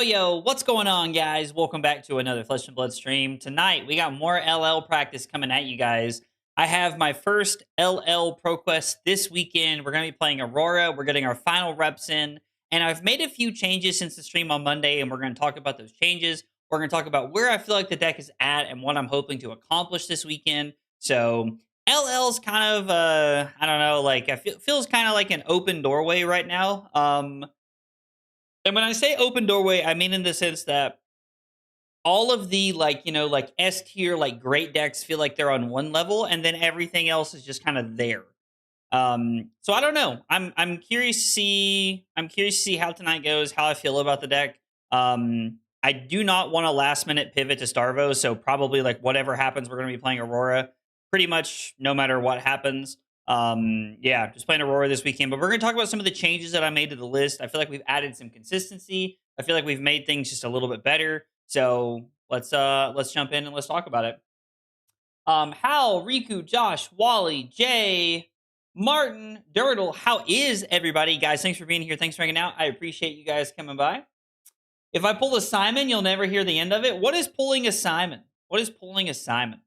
Yo, what's going on, guys? Welcome back to another Flesh and Blood stream. Tonight, we got more LL practice coming at you guys. I have my first LL Pro Quest this weekend. We're going to be playing Aurora. We're getting our final reps in. And I've made a few changes since the stream on Monday, and we're going to talk about those changes. We're going to talk about where I feel like the deck is at and what I'm hoping to accomplish this weekend. So LL's kind of I don't know, like feels kind of like an open doorway right now. And when I say open doorway, I mean in the sense that all of the like, like S tier, like great decks feel like they're on one level, and then everything else is just kind of there. So I don't know. I'm curious to see. I'm curious to see how tonight goes, how I feel about the deck. I do not want a last minute pivot to Starvo, so probably like whatever happens, we're gonna be playing Aurora pretty much no matter what happens. Yeah, just playing Aurora this weekend. But we're gonna talk about some of the changes that I made to the list. I feel like we've added some consistency. I feel like we've made things just a little bit better. So let's jump in and let's talk about it. Hal, Riku, Josh, Wally, Jay, Martin, Dirtle, how is everybody? Guys, thanks for being here. Thanks for hanging out. I appreciate you guys coming by. If I pull a Simon, you'll never hear the end of it. What is pulling a Simon? What is pulling a Simon?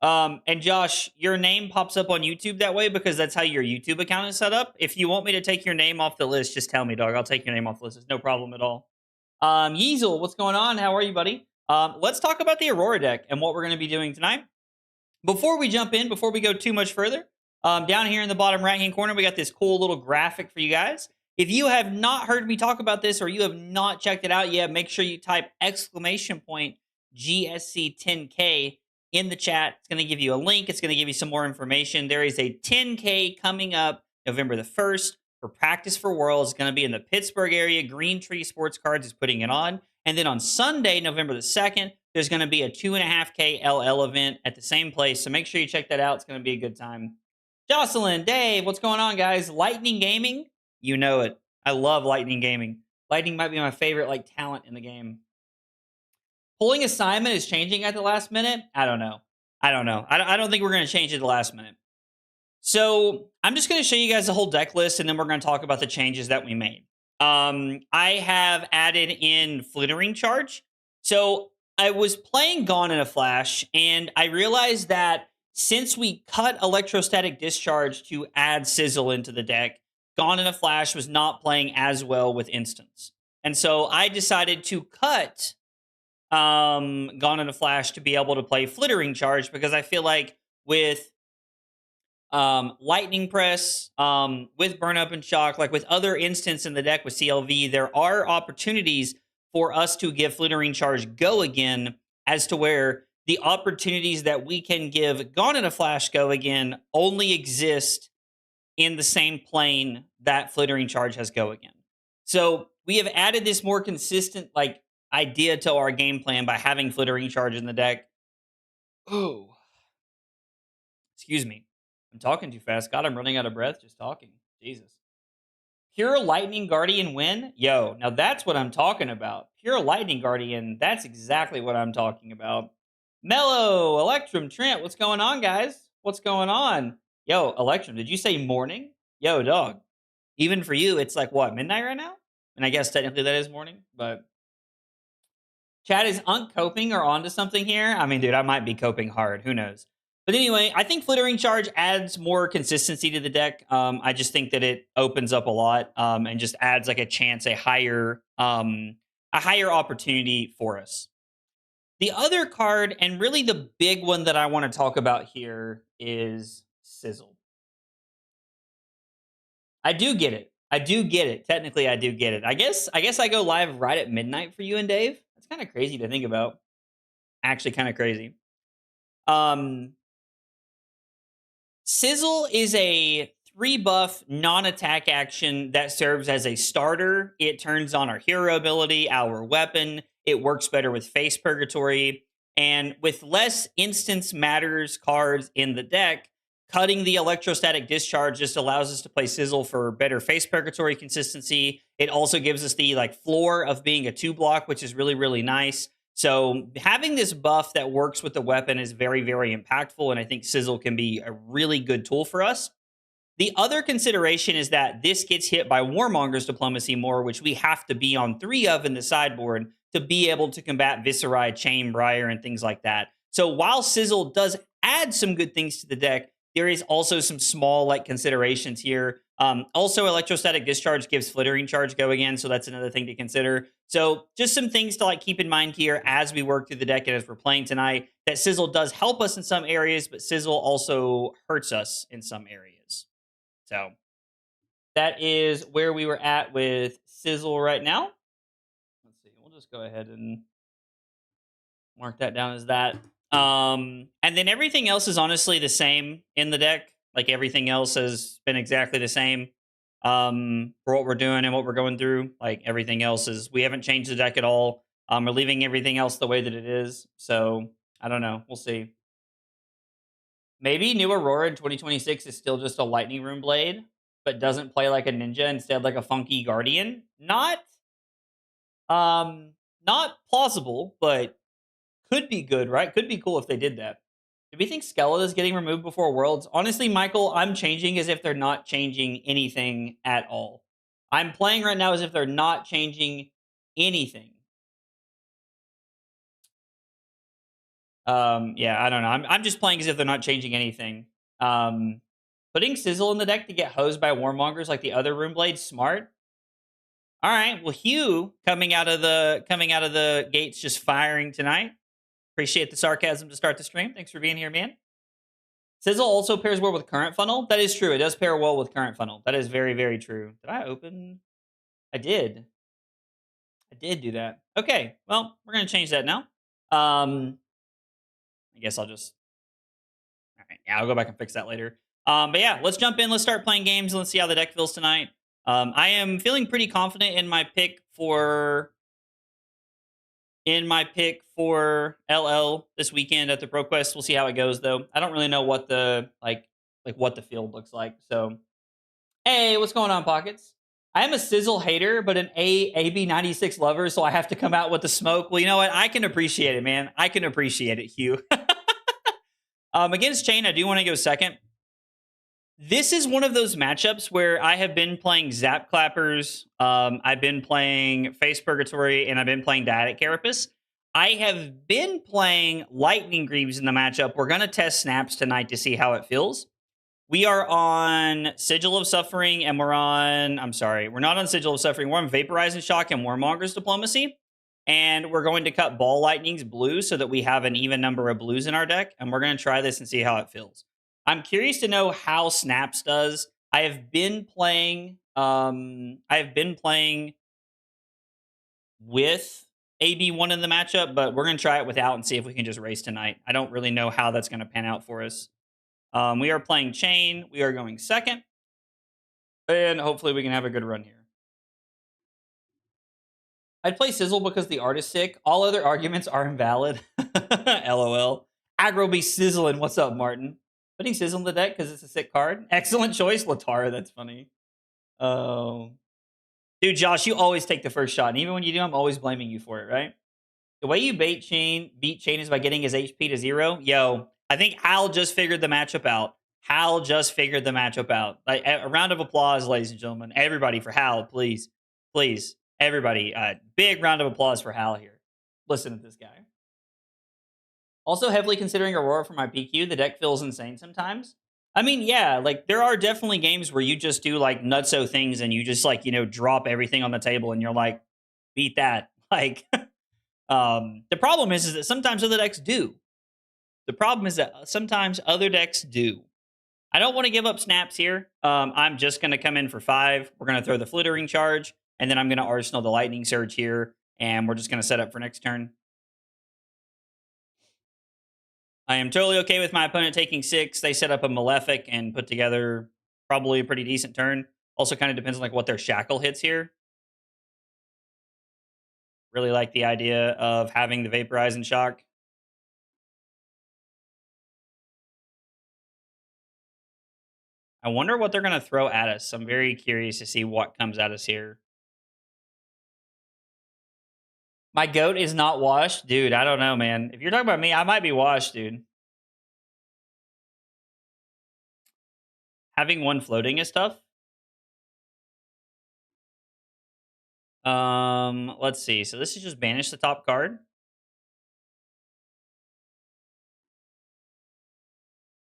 And Josh, your name pops up on YouTube that way because that's how your YouTube account is set up. If you want me to take your name off the list, just tell me, dog. I'll take your name off the list. It's no problem at all. Yeezel, what's going on? How are you, buddy? Let's talk about the Aurora deck and what we're going to be doing tonight. Before we jump in, before we go too much further, down here in the bottom right-hand corner, we got this cool little graphic for you guys. If you have not heard me talk about this or you have not checked it out yet, make sure you type !GSC10K in the chat. It's going to give you a link. It's going to give you some more information. There is a 10K coming up November the 1st for Practice for Worlds. It's going to be in the Pittsburgh area. Green Tree Sports Cards is putting it on. And then on Sunday, November the 2nd, there's going to be a 2.5K LL event at the same place. So make sure you check that out. It's going to be a good time. Jocelyn, Dave, what's going on, guys? Lightning Gaming, you know it. I love Lightning Gaming. Lightning might be my favorite like talent in the game. Pulling a Simon is changing at the last minute. I don't know. I don't think we're going to change it at the last minute. So I'm just going to show you guys the whole deck list, and then we're going to talk about the changes that we made. I have added in Flittering Charge. So I was playing Gone in a Flash, and I realized that since we cut Electrostatic Discharge to add Sizzle into the deck, Gone in a Flash was not playing as well with Instants. And so I decided to cut Gone in a Flash to be able to play Flittering Charge, because I feel like with Lightning Press, with Burn Up and Shock, like with other instants in the deck with CLV, there are opportunities for us to give Flittering Charge go again, as to where the opportunities that we can give Gone in a Flash go again only exist in the same plane that Flittering Charge has go again. So we have added this more consistent like idea to our game plan by having Flittering Charge in the deck. Oh, excuse me. I'm talking too fast. God, I'm running out of breath just talking. Jesus. Pure Lightning Guardian win? Yo, now that's what I'm talking about. Pure Lightning Guardian, that's exactly what I'm talking about. Mellow, Electrum, Trent, what's going on, guys? What's going on? Yo, Electrum, did you say morning? Yo, dog. Even for you, it's like, what, midnight right now? And I guess technically that is morning, but... Chad, is Unk coping or onto something here? I mean, dude, I might be coping hard. Who knows? But anyway, I think Flittering Charge adds more consistency to the deck. I just think that it opens up a lot and just adds like a chance, a higher opportunity for us. The other card, and really the big one that I want to talk about here, is Sizzle. I do get it. Technically, I do get it. I guess I go live right at midnight for you and Dave. That's kind of crazy to think about. Actually, kind of crazy. Sizzle is a 3-buff non-attack action that serves as a starter. It turns on our hero ability, our weapon. It works better with Face Purgatory. And with less Instance Matters cards in the deck, cutting the Electrostatic Discharge just allows us to play Sizzle for better Face Purgatory consistency. It also gives us the like floor of being a 2-block, which is really, really nice. So having this buff that works with the weapon is very, very impactful, and I think Sizzle can be a really good tool for us. The other consideration is that this gets hit by Warmonger's Diplomacy more, which we have to be on 3 of in the sideboard to be able to combat Viserai, Chainbriar, and things like that. So while Sizzle does add some good things to the deck, there is also some small like considerations here. Also, electrostatic discharge gives flittering charge go again, so that's another thing to consider. So, just some things to like keep in mind here as we work through the deck and as we're playing tonight. That sizzle does help us in some areas, but sizzle also hurts us in some areas. So that is where we were at with sizzle right now. Let's see. We'll just go ahead and mark that down as that. And then everything else is honestly the same in the deck. Like everything else has been exactly the same for what we're doing and what we're going through. Like everything else is, we haven't changed the deck at all. We're leaving everything else the way that it is. So I don't know. We'll see. Maybe New Aurora in 2026 is still just a Lightning Room Blade, but doesn't play like a ninja, instead like a funky Guardian. Not plausible, but could be good, right? Could be cool if they did that. Do we think Skeleton is getting removed before Worlds? Honestly, Michael, I'm changing as if they're not changing anything at all. I'm playing right now as if they're not changing anything. Yeah, I don't know. I'm just playing as if they're not changing anything. Putting Sizzle in the deck to get hosed by Warmongers like the other Rune Blades, smart. All right. Well, Hugh coming out of the gates just firing tonight. Appreciate the sarcasm to start the stream. Thanks for being here, man. Sizzle also pairs well with Current Funnel. That is true. It does pair well with Current Funnel. That is very, very true. Did I open? I did. I did do that. Okay. Well, we're gonna change that now. I guess I'll just. All right. Yeah, I'll go back and fix that later. But yeah, let's jump in. Let's start playing games. Let's see how the deck feels tonight. I am feeling pretty confident in my pick for LL this weekend at the ProQuest. We'll see how it goes though. I don't really know what the what the field looks like. So, hey, what's going on, Pockets? I am a Sizzle hater, but an AB96 lover, so I have to come out with the smoke. Well, you know what? I can appreciate it, man. I can appreciate it, Hugh. Against Chain, I do want to go second. This is one of those matchups where I have been playing Zap Clappers, I've been playing Face Purgatory, and I've been playing Dyadic Carapace. I have been playing Lightning Greaves in the matchup. We're going to test Snaps tonight to see how it feels. We are on Sigil of Suffering, and we're not on Sigil of Suffering. We're on Vaporizing Shock and Warmonger's Diplomacy. And we're going to cut Ball Lightnings blue so that we have an even number of blues in our deck. And we're going to try this and see how it feels. I'm curious to know how Snaps does. I have been playing with AB1 in the matchup, but we're going to try it without and see if we can just race tonight. I don't really know how that's going to pan out for us. We are playing Chain. We are going second. And hopefully we can have a good run here. I'd play Sizzle because the art is sick. All other arguments are invalid. LOL. Aggro be sizzling. What's up, Martin? Putting Sizzle in the deck because it's a sick card. Excellent choice, Latara. That's funny. Oh. Dude, Josh, you always take the first shot. And even when you do, I'm always blaming you for it, right? The way you beat Chain is by getting his HP to 0. Yo, I think Hal just figured the matchup out. Like, a round of applause, ladies and gentlemen. Everybody for Hal, please. Please. Everybody. Big round of applause for Hal here. Listen to this guy. Also heavily considering Aurora for my PQ. The deck feels insane sometimes. I mean, yeah, like there are definitely games where you just do like nutso things and you just like, drop everything on the table and you're like, beat that. Like, the problem is that sometimes other decks do. I don't want to give up snaps here. I'm just going to come in for 5. We're going to throw the flittering charge, and then I'm going to arsenal the lightning surge here, and we're just going to set up for next turn. I am totally okay with my opponent taking 6. They set up a Malefic and put together probably a pretty decent turn. Also kind of depends on like what their shackle hits here. Really like the idea of having the Vaporize and Shock. I wonder what they're going to throw at us. I'm very curious to see what comes at us here. My goat is not washed? Dude, I don't know, man. If you're talking about me, I might be washed, dude. Having one floating is tough. Let's see. So this is just banish the top card.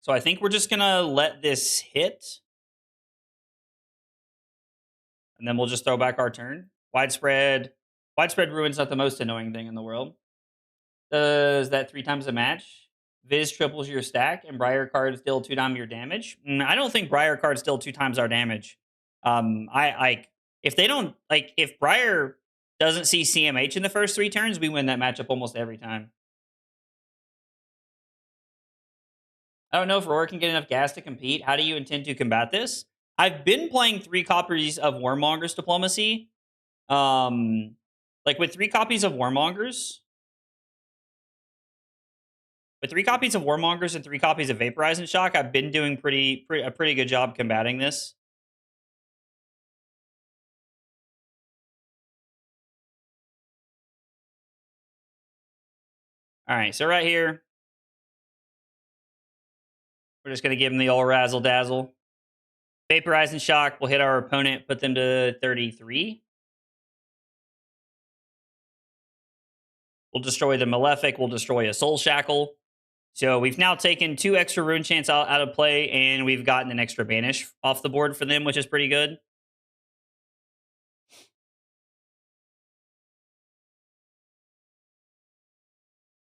So I think we're just gonna let this hit, and then we'll just throw back our turn. Widespread ruin's not the most annoying thing in the world. Does that 3 times a match? Viz triples your stack, and Briar cards deal 2 times your damage. I don't think Briar cards deal 2 times our damage. I like if they don't like if Briar doesn't see CMH in the first 3 turns, we win that matchup almost every time. I don't know if Roar can get enough gas to compete. How do you intend to combat this? I've been playing 3 copies of Warmonger's Diplomacy. Like with 3 copies of Warmongers, with 3 copies of Warmongers and 3 copies of Vaporizing Shock, I've been doing a pretty good job combating this. All right, so right here, we're just going to give him the old razzle dazzle. Vaporizing Shock will hit our opponent, put them to 33. We'll destroy the Malefic. We'll destroy a Soul Shackle. So we've now taken 2 extra Rune Chants out of play, and we've gotten an extra Banish off the board for them, which is pretty good.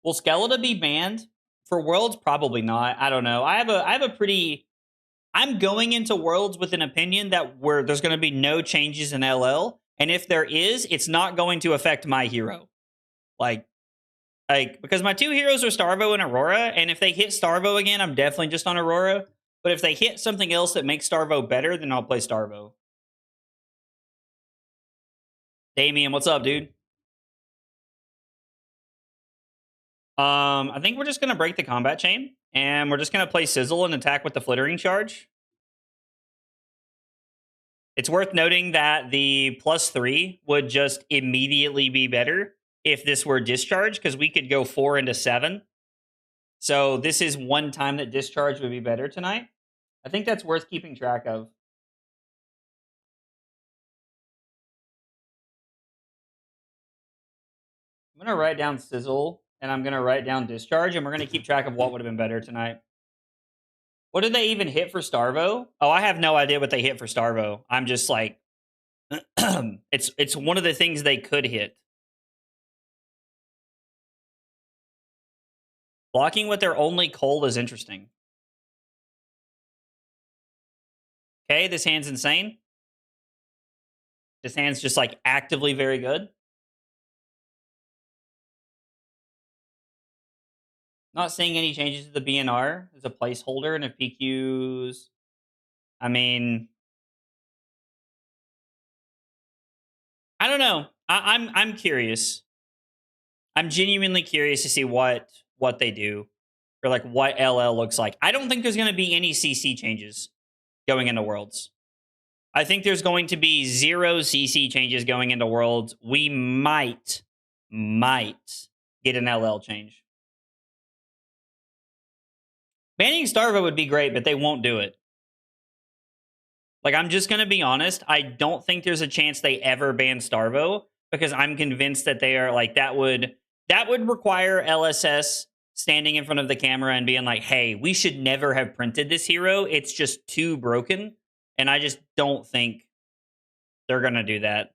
Will Skeleton be banned? For Worlds, probably not. I don't know. I have a pretty... I'm going into Worlds with an opinion that there's going to be no changes in LL, and if there is, it's not going to affect my hero. Like because my 2 heroes are Starvo and Aurora, and if they hit Starvo again, I'm definitely just on Aurora. But if they hit something else that makes Starvo better, then I'll play Starvo. Damien, what's up, dude? I think we're just gonna break the combat chain, and we're just gonna play Sizzle and attack with the Flittering Charge. It's worth noting that the +3 would just immediately be better if this were Discharge, because we could go 4 into 7. So this is one time that Discharge would be better tonight. I think that's worth keeping track of. I'm going to write down Sizzle, and I'm going to write down Discharge, and we're going to keep track of what would have been better tonight. What did they even hit for Starvo? Oh, I have no idea what they hit for Starvo. I'm just like, it's one of the things they could hit. Blocking with their only cold is interesting. Okay, this hand's insane. This hand's just like actively very good. Not seeing any changes to the BNR as a placeholder, and if PQs, I mean, I don't know. I'm curious. I'm genuinely curious to see what they do, or like what LL looks like. I don't think there's going to be any CC changes going into Worlds. I think there's going to be 0 CC changes going into Worlds. We might get an LL change. Banning Starvo would be great, but they won't do it. Like, I'm just going to be honest. I don't think there's a chance they ever ban Starvo, because I'm convinced that they are like, that would require LSS standing in front of the camera and being like, hey, we should never have printed this hero. It's just too broken. And I just don't think they're going to do that.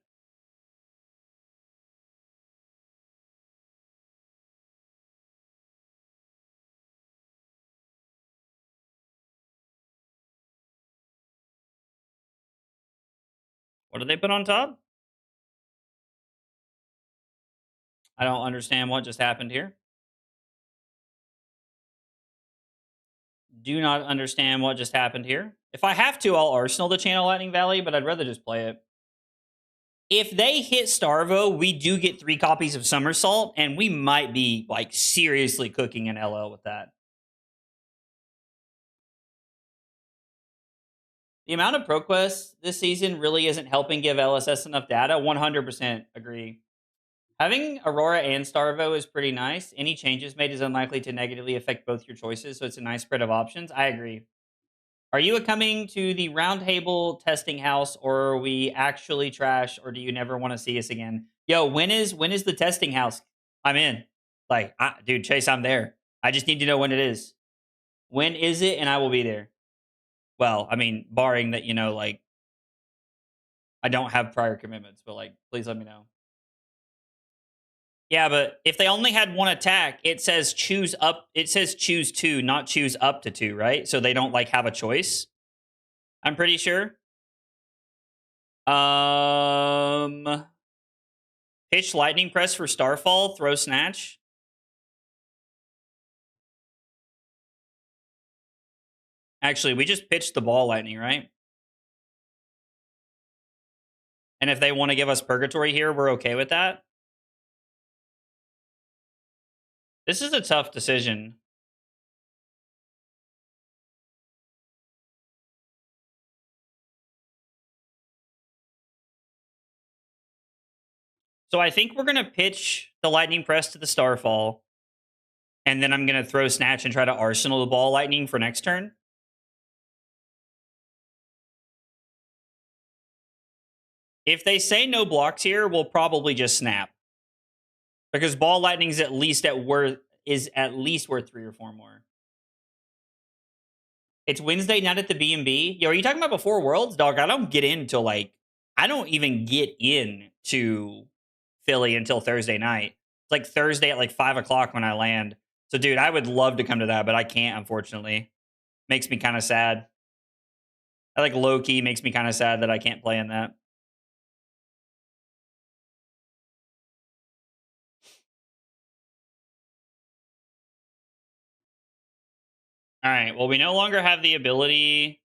What did they put on top? I don't understand what just happened here. Do not understand what just happened here. If I have to, I'll Arsenal the Channel Lightning Valley, but I'd rather just play it. If they hit Starvo, we do get 3 copies of Somersault, and we might be like seriously cooking an LL with that. The amount of ProQuest this season really isn't helping give LSS enough data. 100% agree. Having Aurora and Starvo is pretty nice. Any changes made is unlikely to negatively affect both your choices, so it's a nice spread of options. I agree. Are you coming to the roundtable testing house, or are we actually trash, or do you never want to see us again? Yo, when is the testing house? I'm in. Like, dude, Chase, I'm there. I just need to know when it is. When is it? And I will be there. Well, I mean, barring that, like I don't have prior commitments, but like, please let me know. Yeah, but if they only had one attack, it says choose up. It says choose two, not choose up to two, right? So they don't like have a choice. I'm pretty sure. Pitch lightning press for Starfall. Throw snatch. Actually, we just pitched the ball lightning, right? And if they want to give us purgatory here, we're okay with that. This is a tough decision. So I think we're going to pitch the lightning press to the Starfall. And then I'm going to throw snatch and try to arsenal the ball lightning for next turn. If they say no blocks here, we'll probably just snap. Because ball lightning is at least worth 3 or 4 more. It's Wednesday night at the B&B. Yo, are you talking about before Worlds? Dog, I don't get in till I don't even get in to Philly until Thursday night. It's like Thursday at like 5 o'clock when I land. So, dude, I would love to come to that, but I can't, unfortunately. Makes me kind of sad. I like low key makes me kind of sad that I can't play in that. All right. Well, we no longer have the ability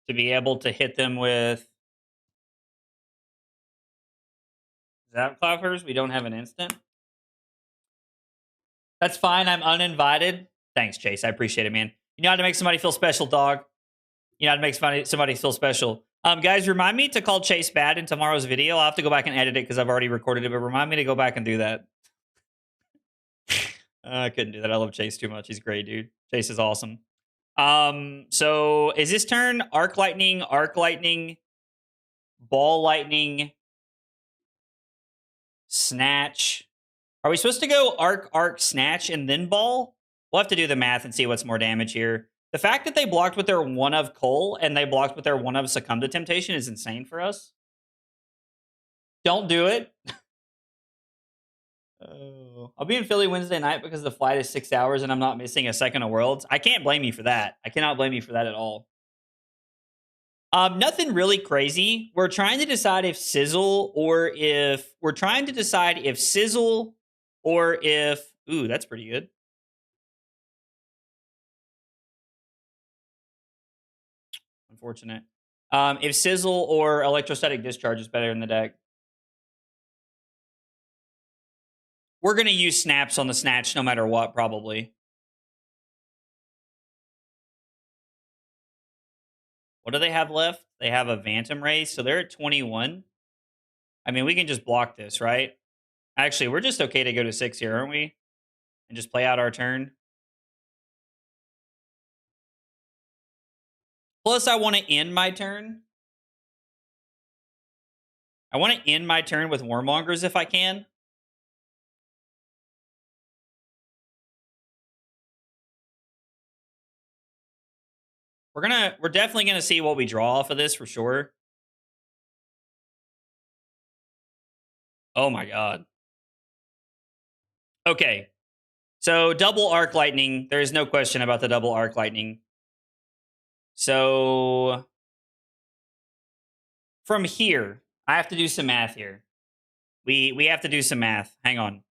to be able to hit them with zap clappers. We don't have an instant. That's fine. I'm uninvited. Thanks, Chase. I appreciate it, man. You know how to make somebody feel special, dog. You know how to make somebody feel special. Guys, remind me to call Chase bad in tomorrow's video. I'll have to go back and edit it because I've already recorded it, but remind me to go back and do that. I couldn't do that. I love Chase too much. He's great, dude. Chase is awesome. So is this turn arc lightning, ball lightning, snatch? Are we supposed to go arc, snatch, and then ball? We'll have to do the math and see what's more damage here. The fact that they blocked with their one of Cole and they blocked with their one of Succumb to Temptation is insane for us. Don't do it. Oh, I'll be in Philly Wednesday night because the flight is 6 hours and I'm not missing a second of Worlds. I can't blame you for that. I cannot blame you for that at all. Nothing really crazy. We're trying to decide if Sizzle or if ooh, that's pretty good. Unfortunate. If Sizzle or Electrostatic Discharge is better in the deck. We're going to use snaps on the snatch no matter what, probably. What do they have left? They have a Phantom Race, so they're at 21. I mean, we can just block this, right? Actually, we're just okay to go to 6 here, aren't we? And just play out our turn. Plus, I want to end my turn. I want to end my turn with Warmongers if I can. We're definitely gonna see what we draw off of this for sure. Oh my god. Okay. So double arc lightning. There is no question about the double arc lightning. So from here, I have to do some math here. We have to do some math. Hang on.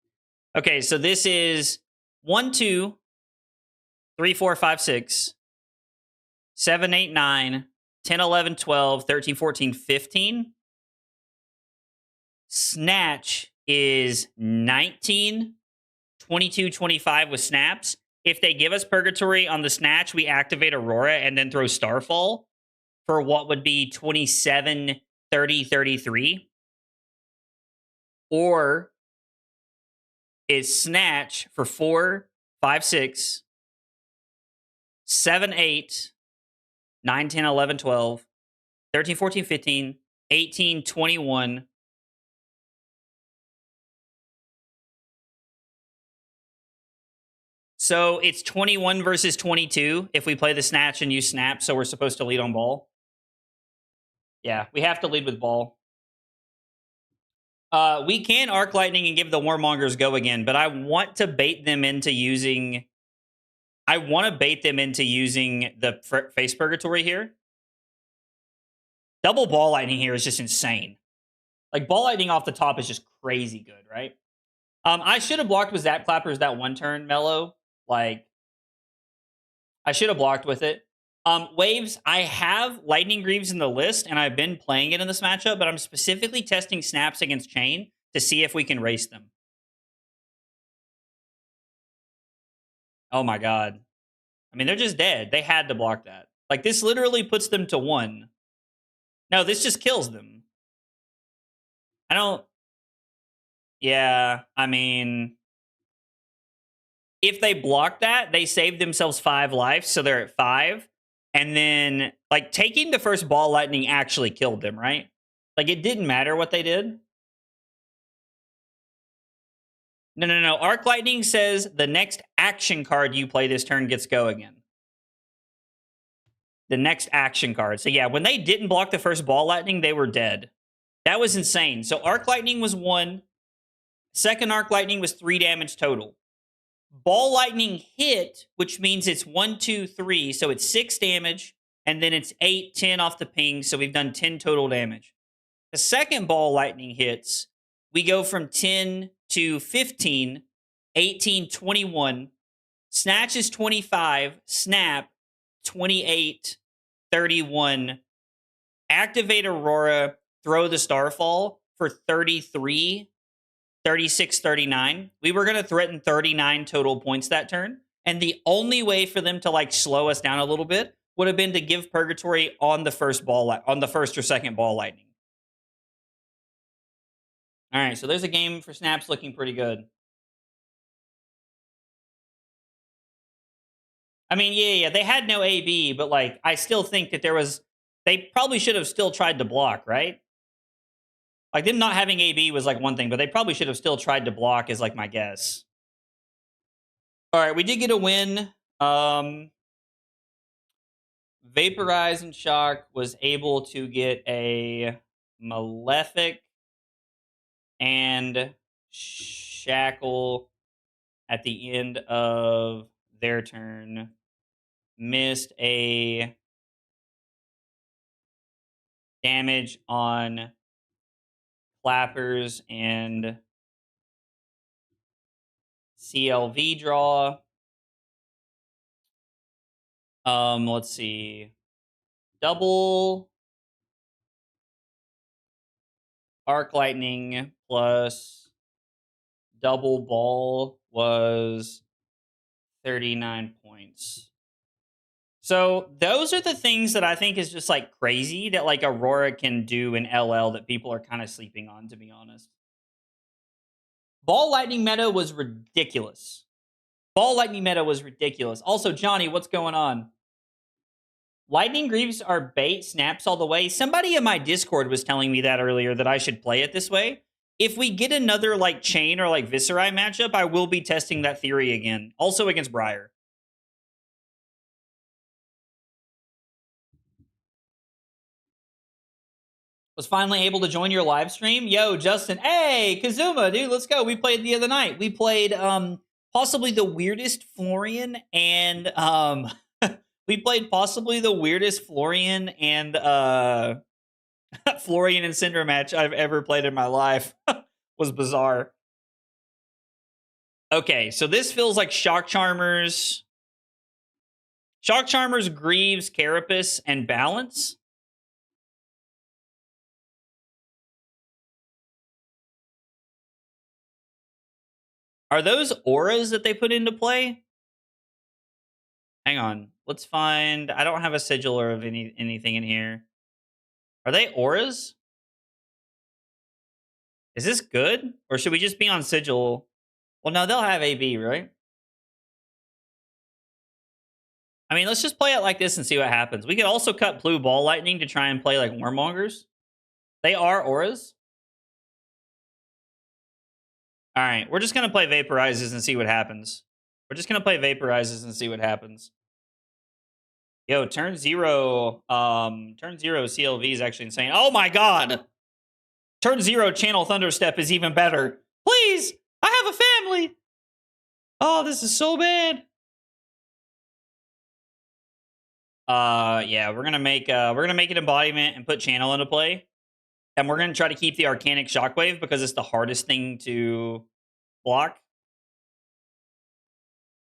Okay, so this is 1, 2, 3, 4, 5, 6, 7, 8, 9, 10, 11, 12, 13, 14, 15. Snatch is 19, 22, 25 with snaps. If they give us Purgatory on the snatch, we activate Aurora and then throw Starfall for what would be 27, 30, 33. Or is snatch for 4, 5, 6, 7, 8, 9, 10, 11, 12, 13, 14, 15, 18, 21. So it's 21 versus 22 if we play the snatch and use snap, so we're supposed to lead on ball. Yeah, we have to lead with ball. We can arc lightning and give the warmongers go again, but I want to bait them into using. I want to bait them into using the face purgatory here. Double ball lightning here is just insane. Like ball lightning off the top is just crazy good, right? I should have blocked with Zap Clappers that one turn, Mellow. Like, I should have blocked with it. Waves, I have Lightning Greaves in the list, and I've been playing it in this matchup, but I'm specifically testing snaps against Chain to see if we can race them. Oh my god. I mean, they're just dead. They had to block that. Like, this literally puts them to 1. No, this just kills them. I don't... Yeah, I mean... If they block that, they save themselves 5 lives, so they're at 5. And then, like, taking the first ball lightning actually killed them, right? Like, it didn't matter what they did. No. Arc Lightning says the next action card you play this turn gets go again. The next action card. So, yeah, when they didn't block the first ball lightning, they were dead. That was insane. So, Arc Lightning was 1. Second Arc Lightning was 3 damage total. Ball lightning hit, which means it's 1, 2, 3. So it's 6 damage. And then it's 8, 10 off the ping. So we've done 10 total damage. The second ball lightning hits, we go from 10 to 15, 18, 21. Snatch is 25. Snap, 28, 31. Activate Aurora, throw the Starfall for 33. 36, 39. We were going to threaten 39 total points that turn. And the only way for them to like slow us down a little bit would have been to give Purgatory on the first or second ball lightning. All right, so there's a game for snaps looking pretty good. I mean, yeah, they had no AB, but like I still think that they probably should have still tried to block, right? Like, them not having AB was, like, one thing, but they probably should have still tried to block is, like, my guess. All right, we did get a win. Vaporize and Shock was able to get a Malefic and Shackle at the end of their turn. Missed a damage on Clappers and CLV draw. Let's see. Double Arc Lightning plus double ball was 39 points. So those are the things that I think is just like crazy that like Aurora can do in LL that people are kind of sleeping on, to be honest. Ball Lightning meta was ridiculous. Also, Johnny, what's going on? Lightning Greaves are bait, snaps all the way. Somebody in my Discord was telling me that earlier, that I should play it this way. If we get another like Chain or like Viscerai matchup, I will be testing that theory again. Also against Briar. Was finally able to join your live stream. Yo, Justin. Hey, Kazuma, dude, let's go. We played the other night. We played possibly the weirdest Florian and we played possibly the weirdest Florian and Florian and Cinder match I've ever played in my life. Was bizarre. Okay, so this feels like Shock Charmers, Greaves, Carapace, and Balance. Are those auras that they put into play? Hang on. Let's find... I don't have a sigil or of anything in here. Are they auras? Is this good? Or should we just be on sigil? Well, no, they'll have AB, right? I mean, let's just play it like this and see what happens. We could also cut blue ball lightning to try and play like Warmongers. They are auras. All right, we're just gonna play vaporizes and see what happens. We're just gonna play vaporizes and see what happens. Yo, turn zero CLV is actually insane. Oh my god! Turn zero channel Thunderstep is even better. Please! I have a family! Oh, this is so bad. Yeah, we're gonna make an embodiment and put channel into play. And we're gonna try to keep the Arcanic Shockwave because it's the hardest thing to block.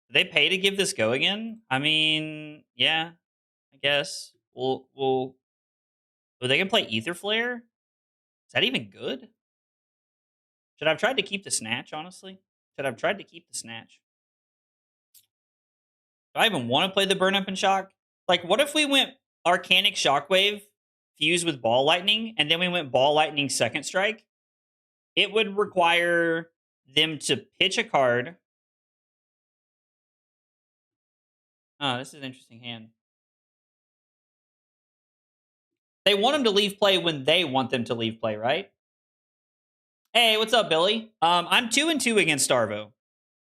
Do they pay to give this go again? I mean, yeah, I guess. We'll oh, they can play Ether Flare? Is that even good? Should I have tried to keep the Snatch, honestly? Should I have tried to keep the Snatch? Do I even want to play the Burn Up and Shock? Like, what if we went Arcanic Shockwave fused with Ball Lightning, and then we went Ball Lightning Second Strike? It would require them to pitch a card. Oh, this is an interesting hand. They want them to leave play when they want them to leave play, right? Hey, what's up, Billy? I'm 2-2 against Starvo.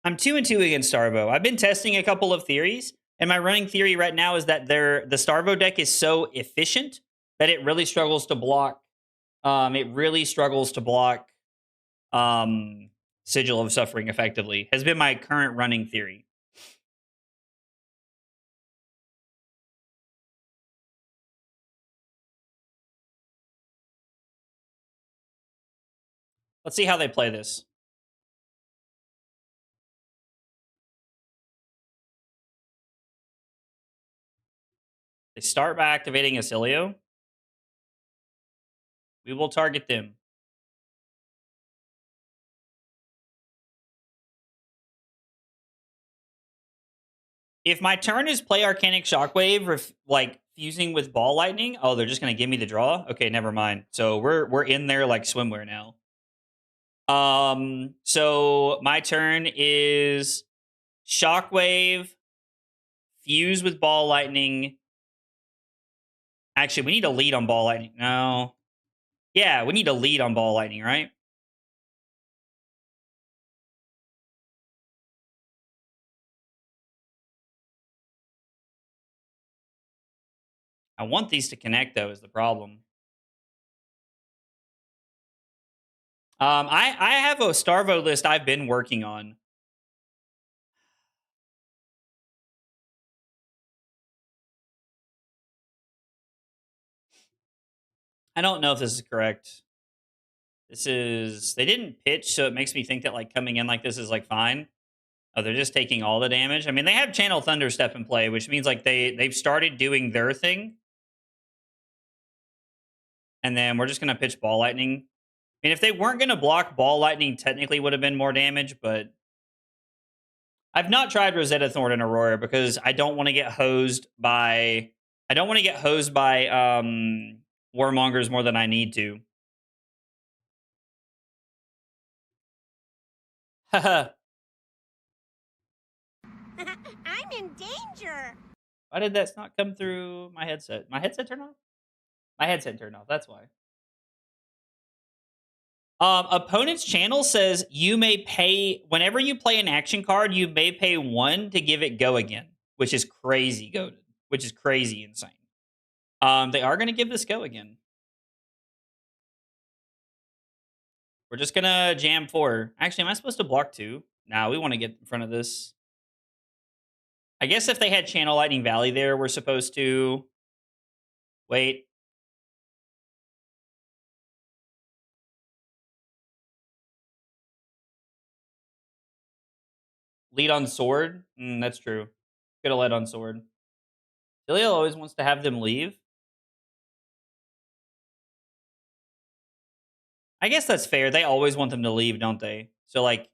I'm 2-2 against Starvo. I've been testing a couple of theories, and my running theory right now is that the Starvo deck is so efficient that it really struggles to block. It really struggles to block Sigil of Suffering effectively. Has been my current running theory. Let's see how they play this. They start by activating Acilio. We will target them. If my turn is play Arcanic Shockwave, like fusing with Ball Lightning, oh, they're just gonna give me the draw. Okay, never mind. So we're in there like swimwear now. So my turn is Shockwave, fuse with Ball Lightning. Actually, we need a lead on Ball Lightning. No. Yeah, we need a lead on Ball Lightning, right? I want these to connect, though, is the problem. I have a Starvo list I've been working on. I don't know if this is correct. This is they didn't pitch, so it makes me think that like coming in like this is like fine. Oh, they're just taking all the damage. I mean, they have Channel Thunderstep in play, which means like they've started doing their thing. And then we're just gonna pitch Ball Lightning. I mean, if they weren't gonna block Ball Lightning, technically would have been more damage, but I've not tried Rosetta Thorn and Aurora because I don't want to get hosed by Warmongers more than I need to. Haha. I'm in danger. Why did that not come through my headset? My headset turned off? My headset turned off, that's why. Opponent's channel says you may pay whenever you play an action card, you may pay 1 to give it go again, which is crazy goated, which is crazy insane. They are gonna give this go again. We're just gonna jam 4. Actually, am I supposed to block 2? Nah, we want to get in front of this. I guess if they had Channel Lightning Valley there, we're supposed to wait. Lead on sword? That's true. Could have led on sword. Ilio always wants to have them leave. I guess that's fair. They always want them to leave, don't they? So, like,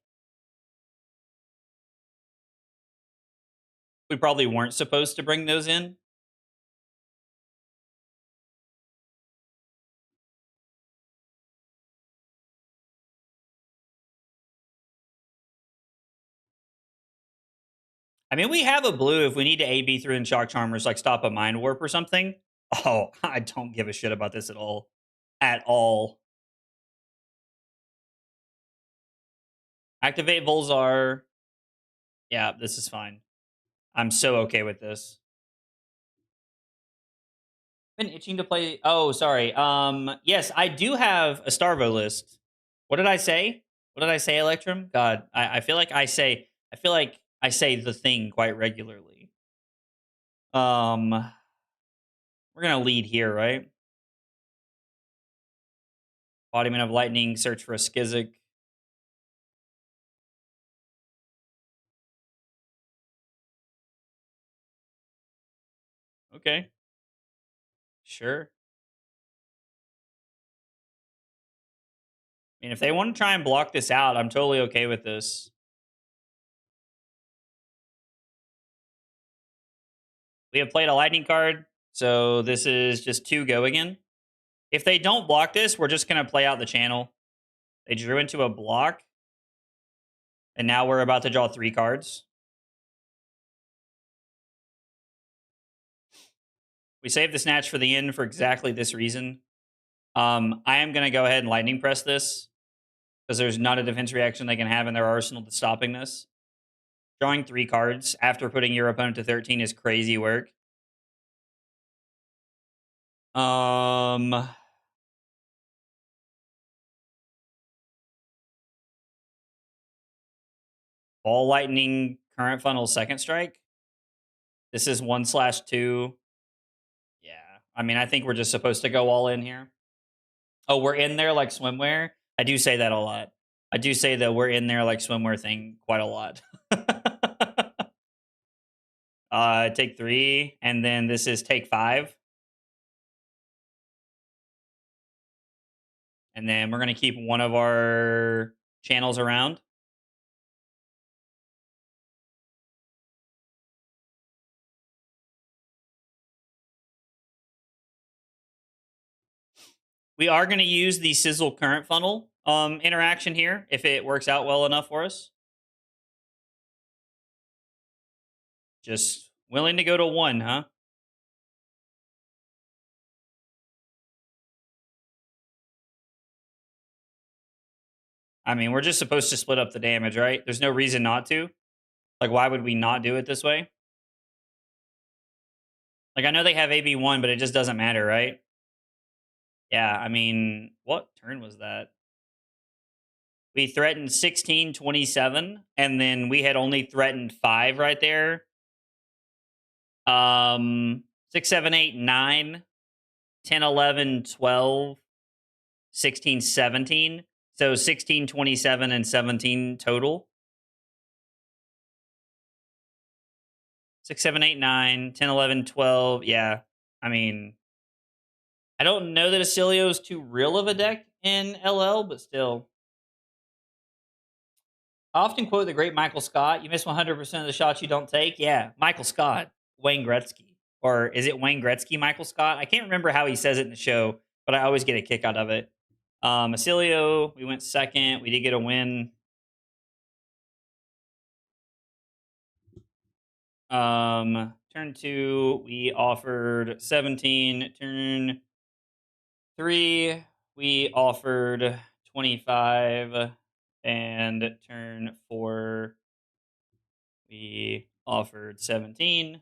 we probably weren't supposed to bring those in. I mean, we have a blue if we need to AB through in Shock Charmers, like stop a Mind Warp or something. Oh, I don't give a shit about this at all. at all. Activate Volzar. Yeah, this is fine. I'm so okay with this. Been itching to play. Oh, sorry. Yes, I do have a Starvo list. What did I say? What did I say, Electrum? God, I feel like I say the thing quite regularly. We're gonna lead here, right? Embodiment of Lightning. Search for a Skizzik. Okay, sure. I mean, if they want to try and block this out, I'm totally okay with this. We have played a lightning card, so this is just 2 go again. If they don't block this, we're just going to play out the channel. They drew into a block, and now we're about to draw 3 cards. We saved the snatch for the end for exactly this reason. I am going to go ahead and lightning press this because there's not a defense reaction they can have in their arsenal to stopping this. Drawing 3 cards after putting your opponent to 13 is crazy work. Ball lightning, current funnel, second strike. This is 1/2. Yeah. I mean, I think we're just supposed to go all in here. Oh, we're in there like swimwear. I do say that a lot. I do say that we're in there like swimwear thing quite a lot. Take 3, and then this is take 5. And then we're gonna keep one of our channels around. We are gonna use the sizzle current funnel interaction here if it works out well enough for us. Just willing to go to 1, huh? I mean, we're just supposed to split up the damage, right? There's no reason not to. Like, why would we not do it this way? Like, I know they have AB1, but it just doesn't matter, right? Yeah, I mean, what turn was that? We threatened 16, 27, and then we had only threatened 5 right there. 6, 7, 8, 9, 10, 11, 12, 16, 17. So 16, 27, and 17 total. 6, 7, 8, 9, 10, 11, 12. Yeah. I mean, I don't know that Acilio is too real of a deck in LL, but still. I often quote the great Michael Scott, you miss 100% of the shots you don't take. Yeah, Michael Scott, Wayne Gretzky. Or is it Wayne Gretzky, Michael Scott? I can't remember how he says it in the show, but I always get a kick out of it. Acilio, we went second. We did get a win. Turn 2, we offered 17. Turn 3, we offered 25. And turn 4, we offered 17.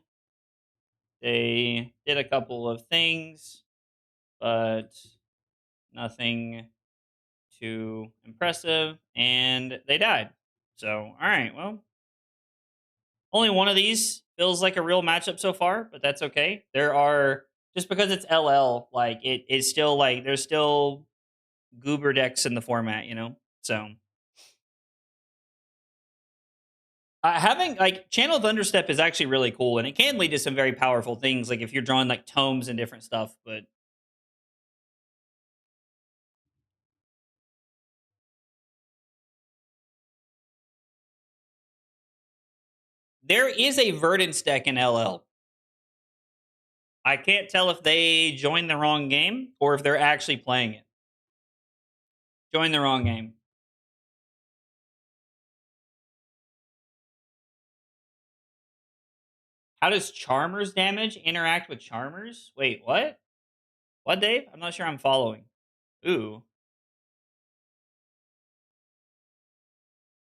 They did a couple of things, but nothing too impressive, and they died. So, all right, well, only one of these feels like a real matchup so far, but that's okay. There are, just because it's LL, like it is still like there's still goober decks in the format, you know. So having like Channel Thunderstep is actually really cool, and it can lead to some very powerful things, like if you're drawing like tomes and different stuff. But there is a Verdance deck in LL. I can't tell if they joined the wrong game or if they're actually playing it. Join the wrong game. How does Charmer's damage interact with Charmer's? Wait, what? What, Dave? I'm not sure I'm following. Ooh.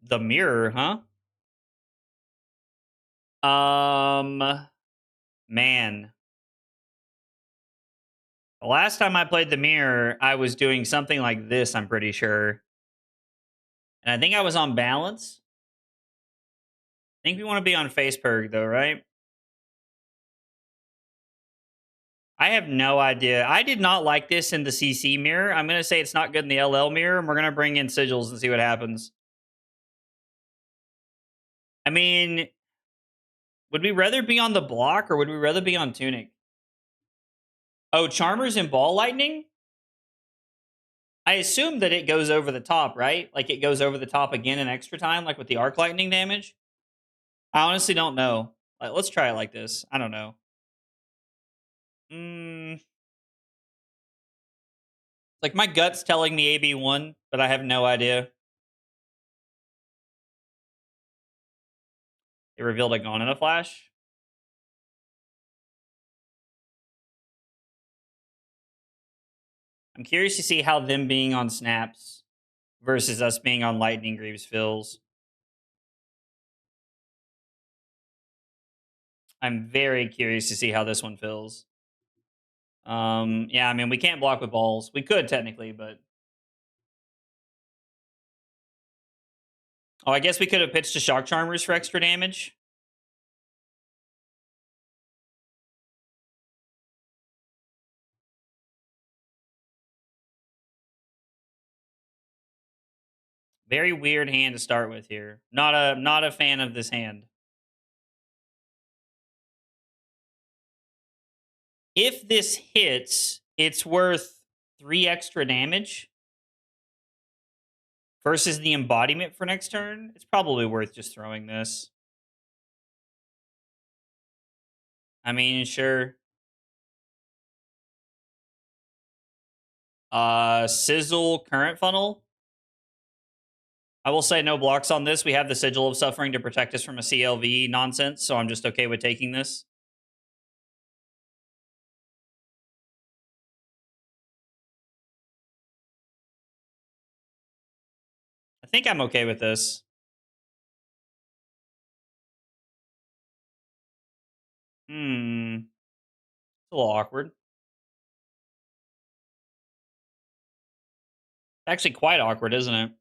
The mirror, huh? Man. The last time I played the mirror, I was doing something like this, I'm pretty sure. And I think I was on balance. I think we want to be on face perg though, right? I have no idea. I did not like this in the CC mirror. I'm gonna say it's not good in the LL mirror, and we're gonna bring in sigils and see what happens. I mean, would we rather be on the block or would we rather be on tunic? Oh, Charmers and Ball Lightning? I assume that it goes over the top, right? Like it goes over the top again in extra time, like with the arc lightning damage. I honestly don't know. Like, let's try it like this. I don't know. Mm, like my gut's telling me AB1, but I have no idea. It revealed a Gone in a Flash. I'm curious to see how them being on snaps versus us being on lightning greaves feels. I'm very curious to see how this one feels. Yeah, I mean we can't block with balls. We could technically, but oh, I guess we could have pitched to Shock Charmers for extra damage. Very weird hand to start with here. Not a fan of this hand. If this hits, it's worth 3 extra damage versus the embodiment for next turn. It's probably worth just throwing this. I mean, sure. Sizzle current funnel. I will say no blocks on this. We have the Sigil of Suffering to protect us from a CLV nonsense, so I'm just okay with taking this. I think I'm okay with this. It's a little awkward. Actually, quite awkward, isn't it?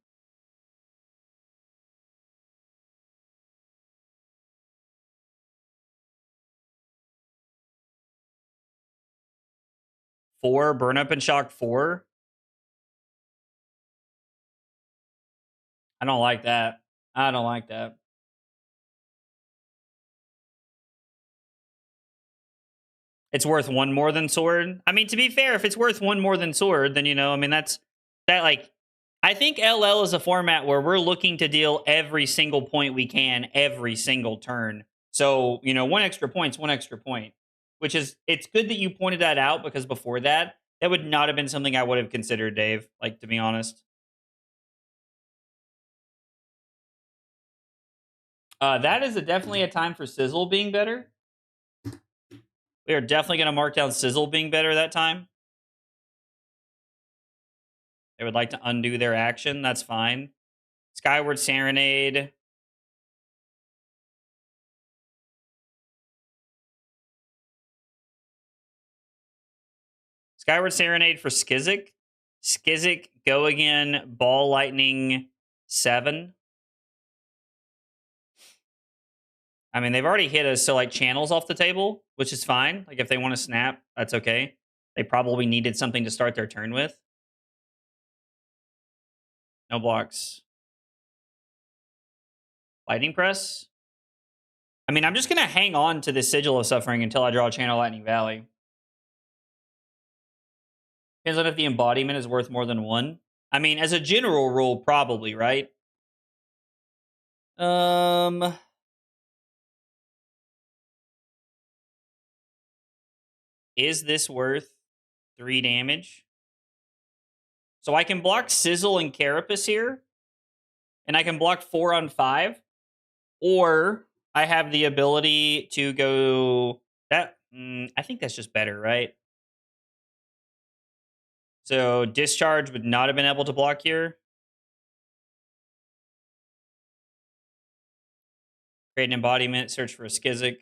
Four, burn up and shock 4. I don't like that. I don't like that. It's worth one more than sword. I mean, to be fair, if it's worth one more than sword, then I mean that's that like I think LL is a format where we're looking to deal every single point we can every single turn. So, one extra point's one extra point, which is it's good that you pointed that out because before that, that would not have been something I would have considered, Dave, like to be honest. That is definitely a time for Sizzle being better. We are definitely going to mark down Sizzle being better that time. They would like to undo their action. That's fine. Skyward Serenade. Skyward Serenade for Skizik. Skizik, go again. Ball Lightning 7. I mean, they've already hit us, so like channels off the table, which is fine. Like if they want to snap, that's okay. They probably needed something to start their turn with. No blocks. Lightning Press. I mean, I'm just gonna hang on to this Sigil of Suffering until I draw Channel Lightning Valley. Depends on if the embodiment is worth more than 1. I mean, as a general rule, probably, right? Um is this worth 3 damage? So I can block Sizzle and Carapace here, and I can block 4 on 5, or I have the ability to go that. I think that's just better, right? So discharge would not have been able to block here. Create an embodiment, search for a Skizzik.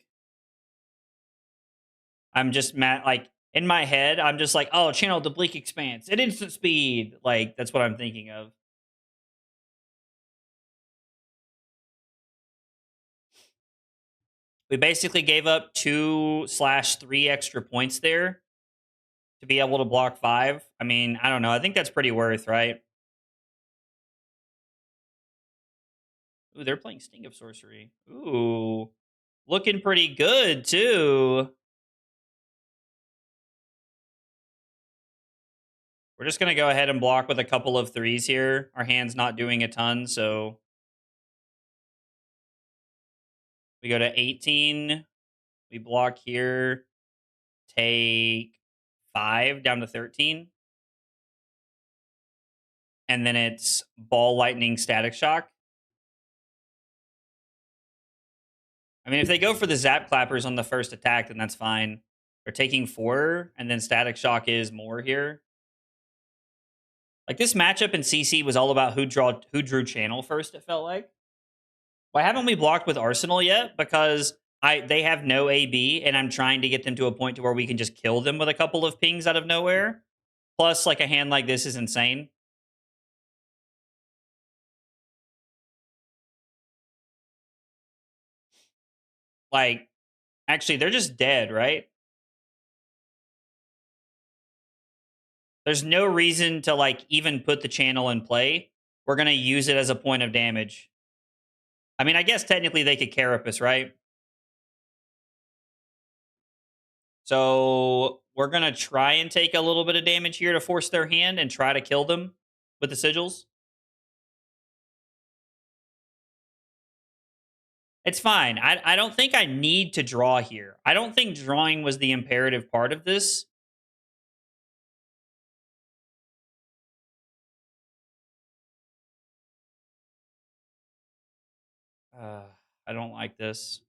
I'm just mad, like, in my head, I'm just like, oh, channel the Bleak Expanse at instant speed. Like, that's what I'm thinking of. We basically gave up 2/3 extra points there to be able to block 5. I mean, I don't know. I think that's pretty worth, right? Ooh, they're playing Sting of Sorcery. Ooh, looking pretty good, too. We're just going to go ahead and block with a couple of 3s here. Our hand's not doing a ton, so we go to 18. We block here. Take 5 down to 13. And then it's Ball Lightning Static Shock. I mean, if they go for the Zap Clappers on the first attack, then that's fine. They're taking 4, and then Static Shock is more here. Like, this matchup in CC was all about who drew channel first, it felt like. Why haven't we blocked with Arsenal yet? Because they have no AB, and I'm trying to get them to a point to where we can just kill them with a couple of pings out of nowhere. Plus, like, a hand like this is insane. Like, actually, they're just dead, right? There's no reason to, like, even put the channel in play. We're going to use it as a point of damage. I mean, I guess technically they could Carapace, right? So we're going to try and take a little bit of damage here to force their hand and try to kill them with the sigils. It's fine. I don't think I need to draw here. I don't think drawing was the imperative part of this. I don't like this.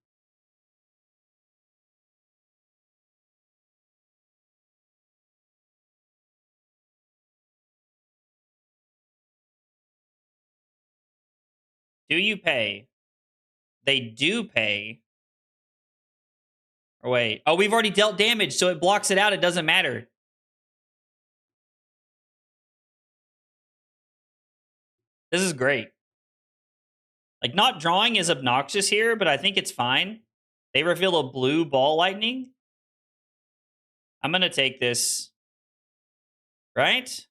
Do you pay? They do pay. Or wait. Oh, we've already dealt damage, so it blocks it out. It doesn't matter. This is great. Like, not drawing is obnoxious here, but I think it's fine. They reveal a blue Ball Lightning. I'm going to take this. Right?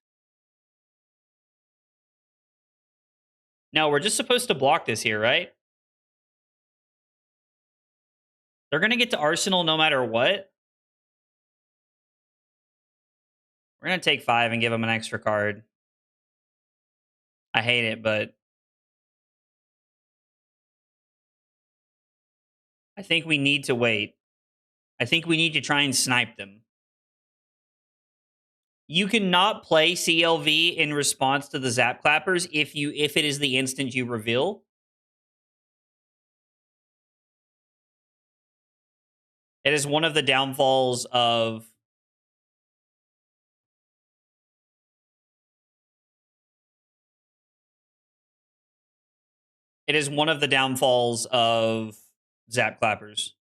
No, we're just supposed to block this here, right? They're going to get to Arsenal no matter what. We're going to take 5 and give them an extra card. I hate it, but I think we need to wait. I think we need to try and snipe them. You cannot play CLV in response to the Zap Clappers if it is the instant you reveal. It is one of the downfalls of Zap Clappers.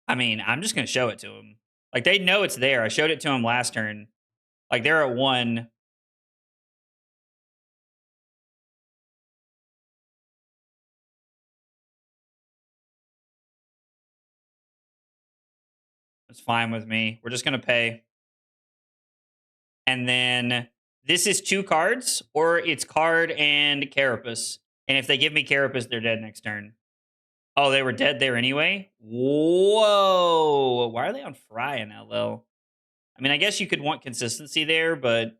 I mean, I'm just going to show it to them. Like, they know it's there. I showed it to them last turn. Like, they're at 1. It's fine with me. We're just going to pay. And then this is 2 cards, or it's card and Carapace. And if they give me Carapace, they're dead next turn. Oh, they were dead there anyway? Whoa. Why are they on Fry in LL? I mean, I guess you could want consistency there, but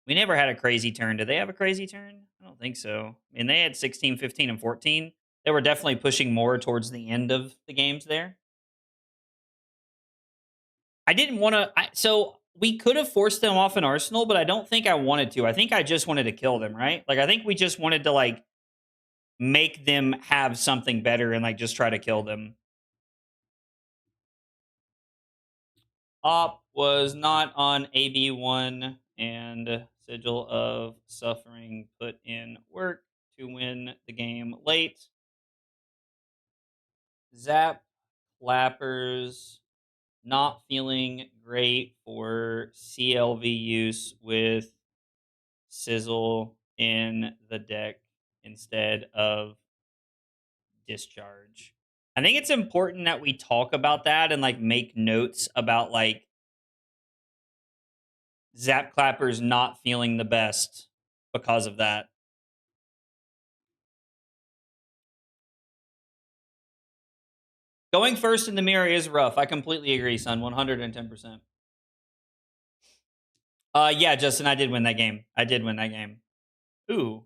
we never had a crazy turn. Did they have a crazy turn? I don't think so. I mean, they had 16, 15, and 14. They were definitely pushing more towards the end of the games there. I didn't want to. So we could have forced them off an Arsenal, but I don't think I wanted to. I think I just wanted to kill them, right? Like, I think we just wanted to, like, make them have something better and, like, just try to kill them. Op was not on AB1, and Sigil of Suffering put in work to win the game late. Zap Clappers not feeling great for CLV use with Sizzle in the deck instead of Discharge. I think it's important that we talk about that and like make notes about like Zap Clappers not feeling the best because of that. Going first in the mirror is rough. I completely agree, son. 110%. Yeah, Justin, I did win that game. I did win that game. Ooh,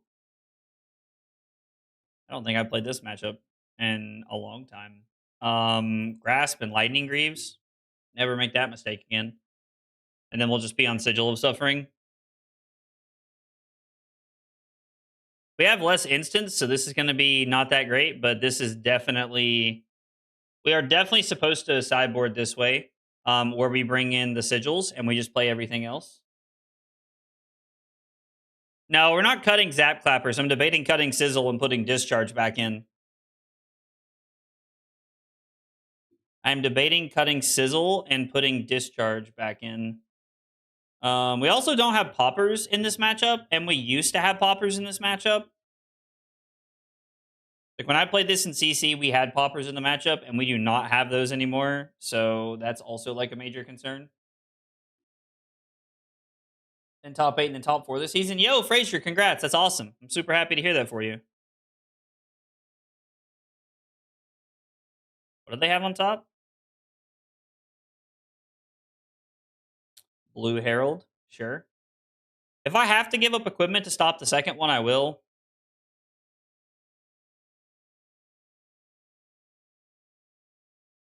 I don't think I played this matchup in a long time. Grasp and Lightning Greaves. Never make that mistake again. And then we'll just be on Sigil of Suffering. We have less instants, so this is going to be not that great, but this is definitely. We are definitely supposed to sideboard this way, where we bring in the sigils and we just play everything else. No, we're not cutting Zap Clappers. I'm debating cutting Sizzle and putting Discharge back in. I'm debating cutting Sizzle and putting Discharge back in. We also don't have Poppers in this matchup, and we used to have Poppers in this matchup. Like when I played this in CC, we had Poppers in the matchup, and we do not have those anymore. So that's also like a major concern. And top 8 and then top 4 this season. Yo, Frazier, congrats. That's awesome. I'm super happy to hear that for you. What do they have on top? Blue Herald. Sure. If I have to give up equipment to stop the second one, I will.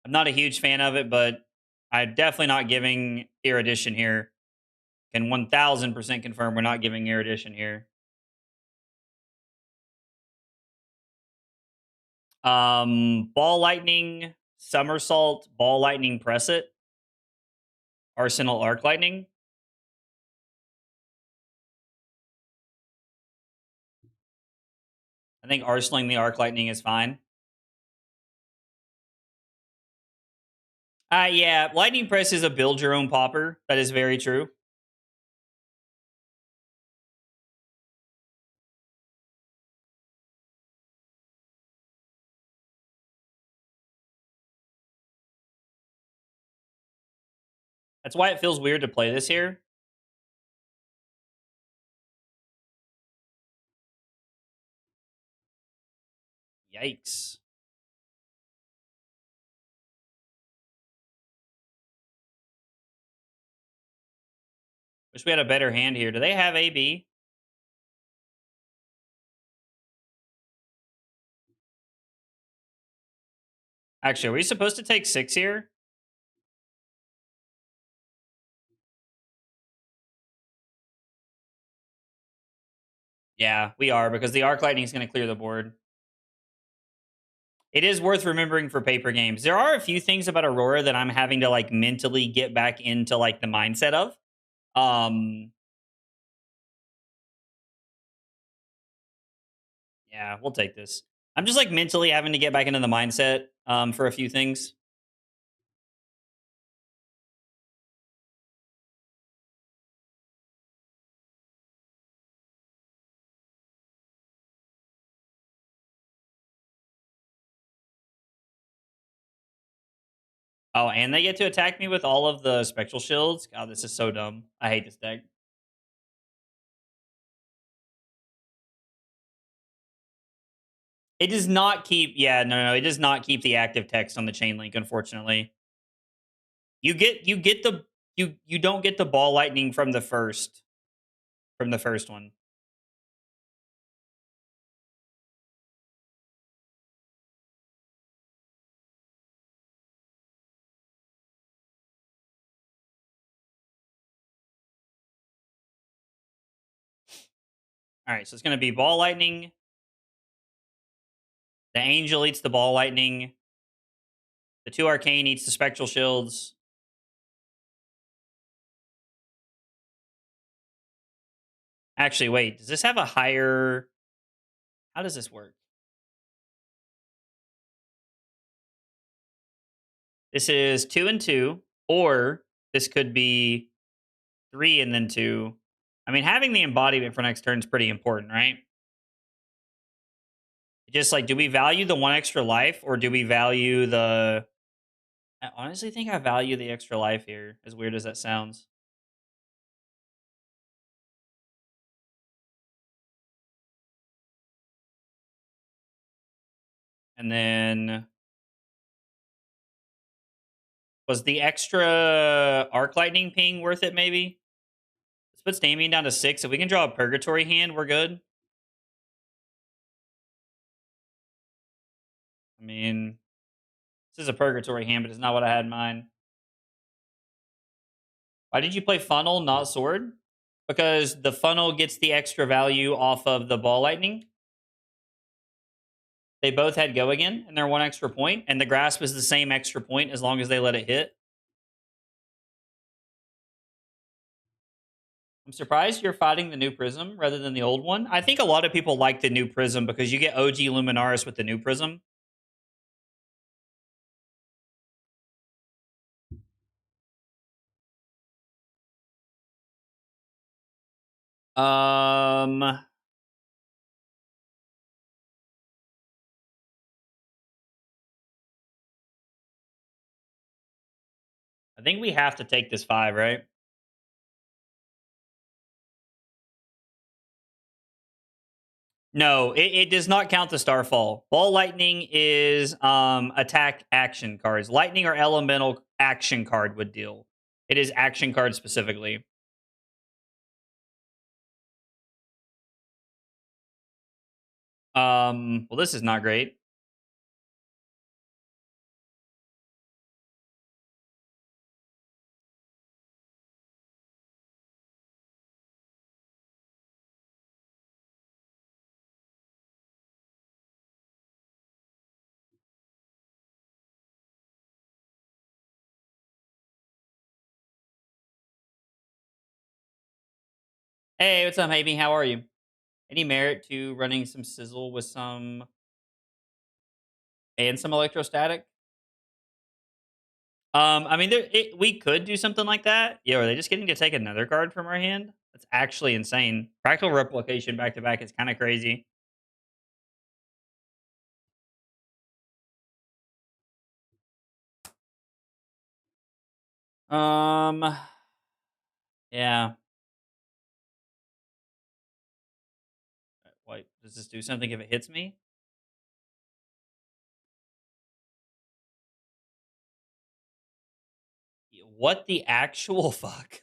I'm not a huge fan of it, but I'm definitely not giving Erudition here. Can 1000% confirm we're not giving Erudition here. Ball Lightning, Somersault, Ball Lightning, Press It. Arsenal, Arc Lightning. I think arsenaling the Arc Lightning is fine. Yeah, Lightning Press is a build your own popper. That is very true. That's why it feels weird to play this here. Yikes. Wish we had a better hand here. Do they have AB? Actually, are we supposed to take 6 here? Yeah, we are, because the Arc Lightning is going to clear the board. It is worth remembering for paper games. There are a few things about Aurora that I'm having to like mentally get back into like the mindset of. Yeah, we'll take this. I'm just like mentally having to get back into the mindset for a few things. Oh, and they get to attack me with all of the spectral shields. God, this is so dumb. I hate this deck. It does not keep. Yeah, no. It does not keep the active text on the chain link. Unfortunately, you get the you don't get the ball lightning from the first one. All right, so it's going to be ball lightning. The angel eats the ball lightning. The 2 arcane eats the spectral shields. Actually, wait. Does this have a higher? How does this work? This is 2 and 2, or this could be 3 and then 2. I mean, having the embodiment for next turn is pretty important, right? Just like, do we value the one extra life or do we value the. I honestly think I value the extra life here, as weird as that sounds. And then was the extra arc lightning ping worth it maybe? Let's put Damien down to 6. If we can draw a purgatory hand, we're good. I mean, this is a purgatory hand, but it's not what I had in mind. Why did you play funnel, not sword? Because the funnel gets the extra value off of the ball lightning. They both had go again, and they're 1 extra point, and the grasp is the same extra point as long as they let it hit. I'm surprised you're fighting the new Prism rather than the old one. I think a lot of people like the new Prism because you get OG Luminaris with the new Prism. I think we have to take this 5, right? No, it does not count the Starfall. Ball Lightning is attack action cards. Lightning or elemental action card would deal. It is action card specifically. Well, this is not great. Hey, what's up, Amy? How are you? Any merit to running some sizzle with some and some electrostatic? I mean, we could do something like that. Yeah, are they just getting to take another card from our hand? That's actually insane. Practical replication back to back is kind of crazy. Um, yeah. Wait, does this do something if it hits me? What the actual fuck?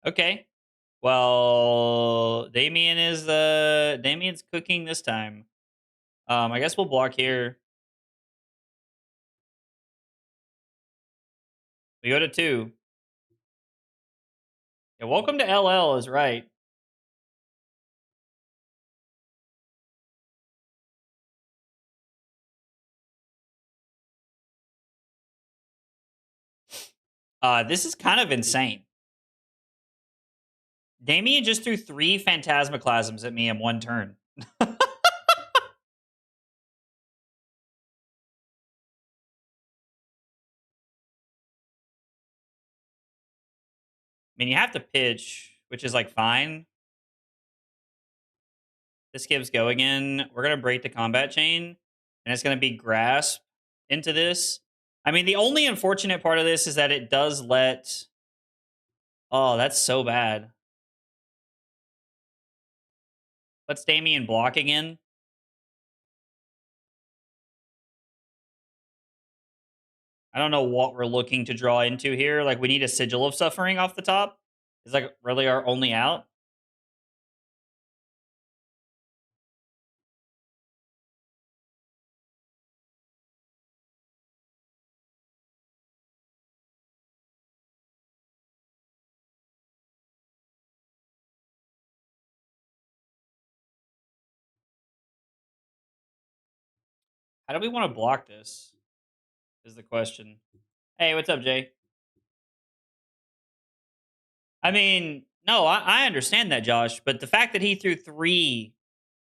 Okay. Well, Damien's cooking this time. I guess we'll block here. We go to 2. Yeah, welcome to LL is right. This is kind of insane. Damien just threw 3 phantasmaclasms at me in 1 turn. I mean, you have to pitch, which is like fine. This gives go again. We're gonna break the combat chain, and it's gonna be grasp into this. I mean, the only unfortunate part of this is that it does let. Oh, that's so bad. Let's Damien block again. I don't know what we're looking to draw into here. Like, we need a sigil of suffering off the top. Is like really our only out. How do we want to block this? Is the question. Hey, what's up, Jay? I mean, no, I understand that, Josh, but the fact that he threw 3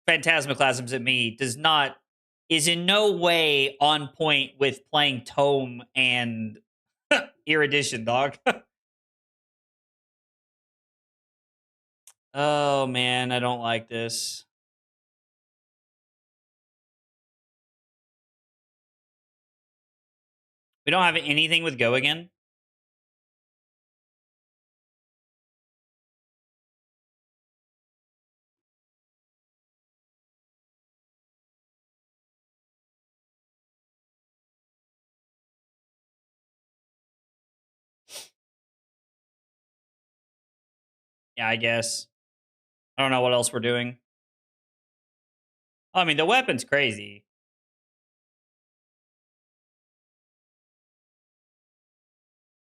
phantasmaclasms at me is in no way on point with playing Tome and Erudition, dog. Oh man, I don't like this. We don't have anything with Go again. Yeah, I guess. I don't know what else we're doing. I mean, the weapon's crazy.